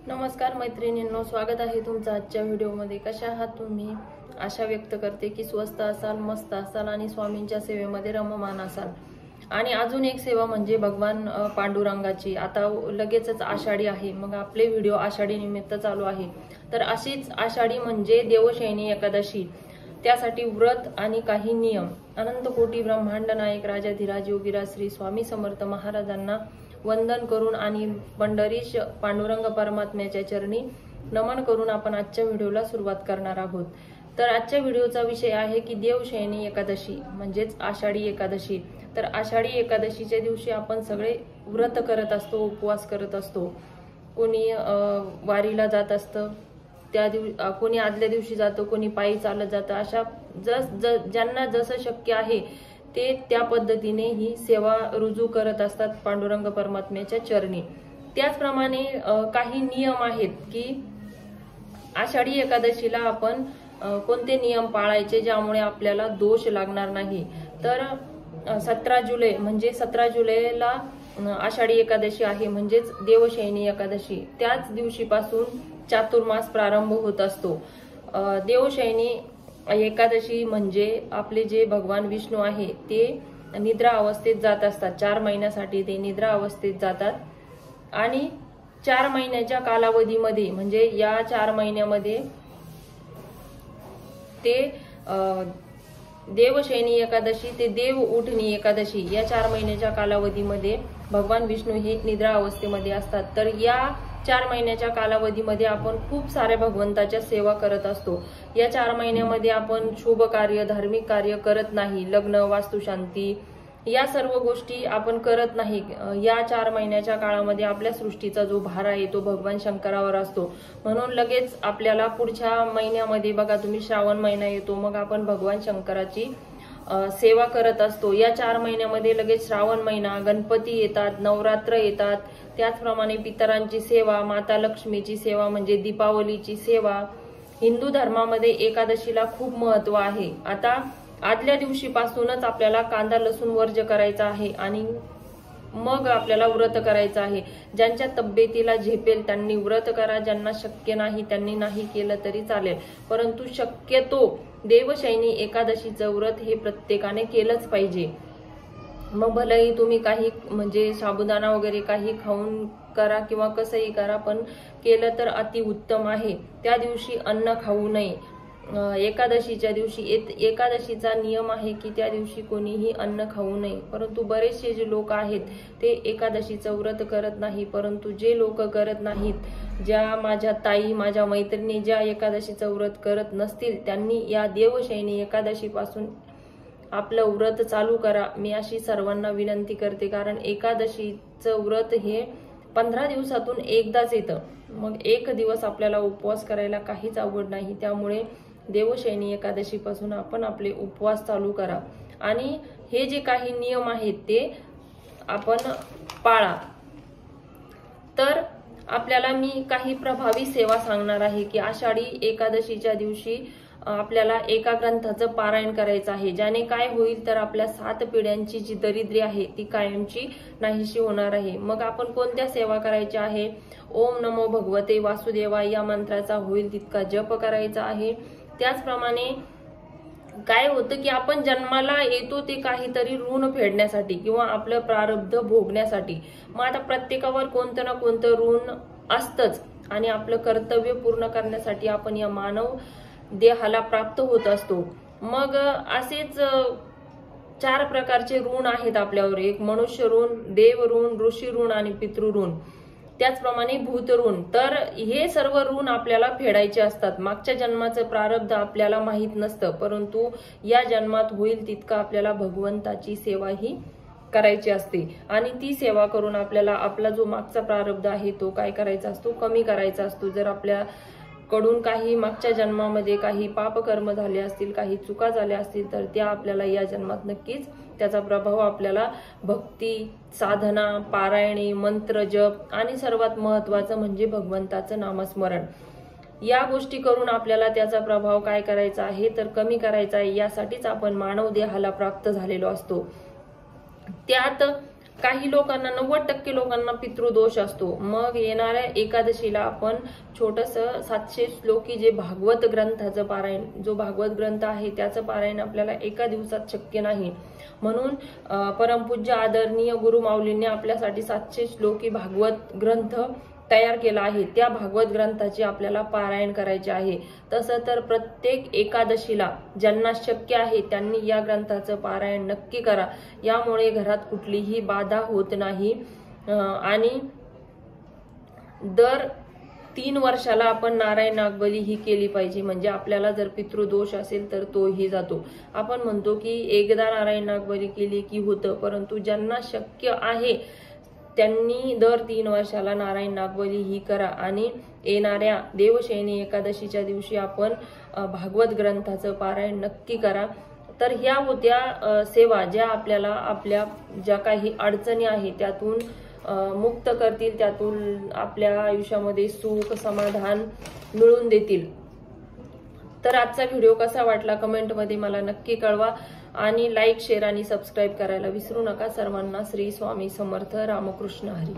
नमस्कार मैत्रिणींनो, स्वागत आहे तुमचं आजच्या व्हिडिओमध्ये। कशा आहात तुम्ही? आशा व्यक्त करते की स्वस्त असाल, मस्त असाल आणि स्वामींच्या सेवेमध्ये रममान असाल। आणि अजून एक सेवा म्हणजे भगवान पांडुरंगाची। आता लगेचच आषाढी आहे, मग आपले व्हिडिओ आषाढी निमित्त चालू आहे। तर अशीच आषाढी म्हणजे देवशयनी एकादशी, त्यासाठी व्रत आणि काही नियम। अनंत कोटी ब्रह्मांड नायक राजाधिराज योगीराज श्री स्वामी समर्थ महाराजांना वंदन करून आणि पंढरीश पांडुरंग परमात्म्याच्या चरणी नमन करून आपण आजच्या व्हिडिओला सुरुवात करणार आहोत। तर आजच्या व्हिडिओचा विषय आहे की देवशयनी एकादशी म्हणजेच आषाढी एकादशी। तर आषाढी एकादशीच्या दिवशी आपण सगळे व्रत करत असतो, उपवास करत असतो। कोणी वारीला जात असतं, त्या कोणी आदल्या दिवशी जातो, कोणी पायी चालत जातं। अशा ज्यांना जसं शक्य आहे ते त्या पद्धतीने ही सेवा रुजू करत असतात पांडुरंग परमात्म्याच्या चरणी। त्याचप्रमाणे काही नियम आहेत की आषाढी एकादशीला आपण कोणते नियम पाळायचे ज्यामुळे आपल्याला दोष लागणार नाही। तर 17 जुलै म्हणजे 17 जुलैला आषाढी एकादशी आहे, म्हणजेच देवशयनी एकादशी। त्याच दिवशीपासून चातुर्मास प्रारंभ होत असतो। देवशयनी एकादशी म्हणजे आपले जे भगवान विष्णू आहे ते निद्रा अवस्थेत जात असतात। 4 महिन्यासाठी ते निद्रा अवस्थेत जातात आणि 4 महिन्याच्या कालावधीमध्ये म्हणजे या 4 महिन्यामध्ये ते देवशयनी एकादशी ते देव उठणी एकादशी या 4 महिन्याच्या कालावधीमध्ये भगवान विष्णू हे निद्रा अवस्थेमध्ये असतात। तर या 4 महिन्याच्या कालावधीमध्ये आपण खूप साऱ्या भगवंताच्या सेवा करत असतो। या 4 महिन्यामध्ये आपण शुभ कार्य, धार्मिक कार्य करत नाही। लग्न, वास्तुशांती या सर्व गोष्टी आपण करत नाही। या 4 महिन्याच्या काळामध्ये आपल्या सृष्टीचा जो भार आहे तो भगवान शंकरावर असतो। म्हणून लगेच आपल्याला पुढच्या महिन्यामध्ये बघा तुम्ही, श्रावण महिना येतो, मग आपण भगवान शंकराची सेवा करत असतो। या 4 महिन्यामध्ये लगेच श्रावण महिना, गणपती येतात, नवरात्र येतात। त्याचप्रमाणे पितरांची सेवा, माता लक्ष्मीची सेवा म्हणजे दीपावलीची सेवा। हिंदू धर्मामध्ये एकादशीला खूप महत्व आहे। आता आदल्या दिवशीपासूनच आपल्याला कांदा लसूण वर्ज्य करायचा आहे आणि मग आपल्याला व्रत करायचं आहे। ज्यांच्या तब्येतीला झेपेल त्यांनी व्रत करा, ज्यांना शक्य नाही त्यांनी नाही केलं तरी चालेल। परंतु शक्यतो देवशयनी एकादशीचं व्रत हे प्रत्येकाने केलंच पाहिजे। मग भलेही तुम्ही काही म्हणजे साबुदाणा वगैरे काही खाऊन करा किंवा कसंही करा, पण केलं तर अति उत्तम आहे। त्या दिवशी अन्न खाऊ नये। एकादशीच्या दिवशी एकादशीचा नियम आहे की त्या दिवशी कोणीही अन्न खाऊ नये। परंतु बरेचसे जे लोक आहेत ते एकादशीचं व्रत करत नाही। परंतु जे लोक करत नाहीत, ज्या माझ्या ताई, माझ्या मैत्रिणी ज्या एकादशीचं व्रत करत नसतील, त्यांनी या देवशयनी एकादशीपासून आपलं व्रत चालू करा। मी अशी सर्वांना विनंती करते, कारण एकादशीचं व्रत हे 15 दिवसातून एकदाच येतं। मग एक दिवस आपल्याला उपवास करायला काहीच अवघड नाही। त्यामुळे देवशयनी एकादशीपासून आपण आपले उपवास चालू करा आणि हे जे काही नियम आहेत ते आपण पाळा। तर आपल्याला मी काही प्रभावी सेवा सांगणार आहे की आषाढी एकादशीच्या दिवशी आपल्याला एका ग्रंथाचं पारायण करायचं आहे, ज्याने काय होईल तर आपल्या 7 पिढ्यांची जी दरिद्री आहे ती कायमची नाहीशी होणार आहे। मग आपण कोणत्या सेवा करायच्या आहे? ओम नमो भगवते वासुदेवाय या मंत्राचा होईल तितका जप करायचा आहे। त्याचप्रमाणे काय होतं की आपण जन्माला येतो ते काहीतरी ऋण फेडण्यासाठी किंवा आपलं प्रारब्ध भोगण्यासाठी। मग आता प्रत्येकावर कोणतं ना कोणतं ऋण असतंच आणि आपलं कर्तव्य पूर्ण करण्यासाठी आपण या मानव देहाला प्राप्त होत असतो। मग असेच 4 प्रकारचे ऋण आहेत आपल्यावर। एक मनुष्य ऋण, देव ऋण, ऋषी ऋण आणि पितृ ऋण, त्याचप्रमाणे भूत ऋण। तर हे सर्व ऋण आपल्याला फेडायचे असतात। मागच्या जन्माचं प्रारब्ध आपल्याला माहित नसतं, परंतु या जन्मात होईल तितका आपल्याला भगवंताची सेवा ही करायची असते आणि ती सेवा करून आपल्याला आपला जो मागचा प्रारब्ध आहे तो काय करायचा असतो? कमी करायचा असतो। जर आपल्या कडून काही मागच्या जन्मामध्ये काही पापकर्म झाले असतील, काही चुका झाल्या असतील, तर त्या आपल्याला या जन्मात नक्कीच त्याचा प्रभाव आपल्याला भक्ती, साधना, पारायणे, मंत्र जप आणि सर्वात महत्त्वाचं म्हणजे भगवंताचं नामस्मरण, या गोष्टी करून आपल्याला त्याचा प्रभाव काय करायचा आहे तर कमी करायचा आहे। यासाठीच आपण मानव देहाला प्राप्त झालेलो असतो। त्यात काही लोकांना 90% लोकांना पितृदोष असतो। मग येणाऱ्या एकादशीला आपण छोटंसं 700 श्लोकी जे भागवत ग्रंथाचं पारायण, जो भागवत ग्रंथ आहे त्याचं पारायण आपल्याला एका दिवसात शक्य नाही, म्हणून परमपूज्य आदरणीय गुरु माऊलींनी आपल्यासाठी 700 श्लोकी भागवत ग्रंथ तयार केला आहे। त्या भागवत ग्रंथाचे आपल्याला पारायण करायचे आहे। तसं तर प्रत्येक एकादशीला ज्यांना शक्य आहे त्यांनी या ग्रंथाचं पारायण नक्की करा। यामुळे घरात कुठलीही बाधा होत नाही आणि दर 3 वर्षाला आपण नारायण नागबली ही केली पाहिजे, म्हणजे आपल्याला जर पितृदोष असेल तर तोही जातो। आपण म्हणतो की एकदा नारायण नागबली केली की होतं, परंतु ज्यांना शक्य आहे त्यांनी दर 3 वर्षाला नारायण नागबली ही करा आणि येणाऱ्या देवशयनी एकादशीच्या दिवशी आपण भागवत ग्रंथाचं पारायण नक्की करा। तर ह्या होत्या सेवा ज्या आपल्याला आपल्या ज्या काही अडचणी आहेत त्यातून मुक्त करतील, त्यातून आपल्या आयुष्यामध्ये सुख समाधान मिळवून देतील। तर आजचा व्हिडिओ कसा वाटला कमेंटमध्ये मला नक्की कळवा आणि लाईक शेअर आणि सबस्क्राईब करायला विसरू नका। सर्वांना श्री स्वामी समर्थ, रामकृष्ण हरी।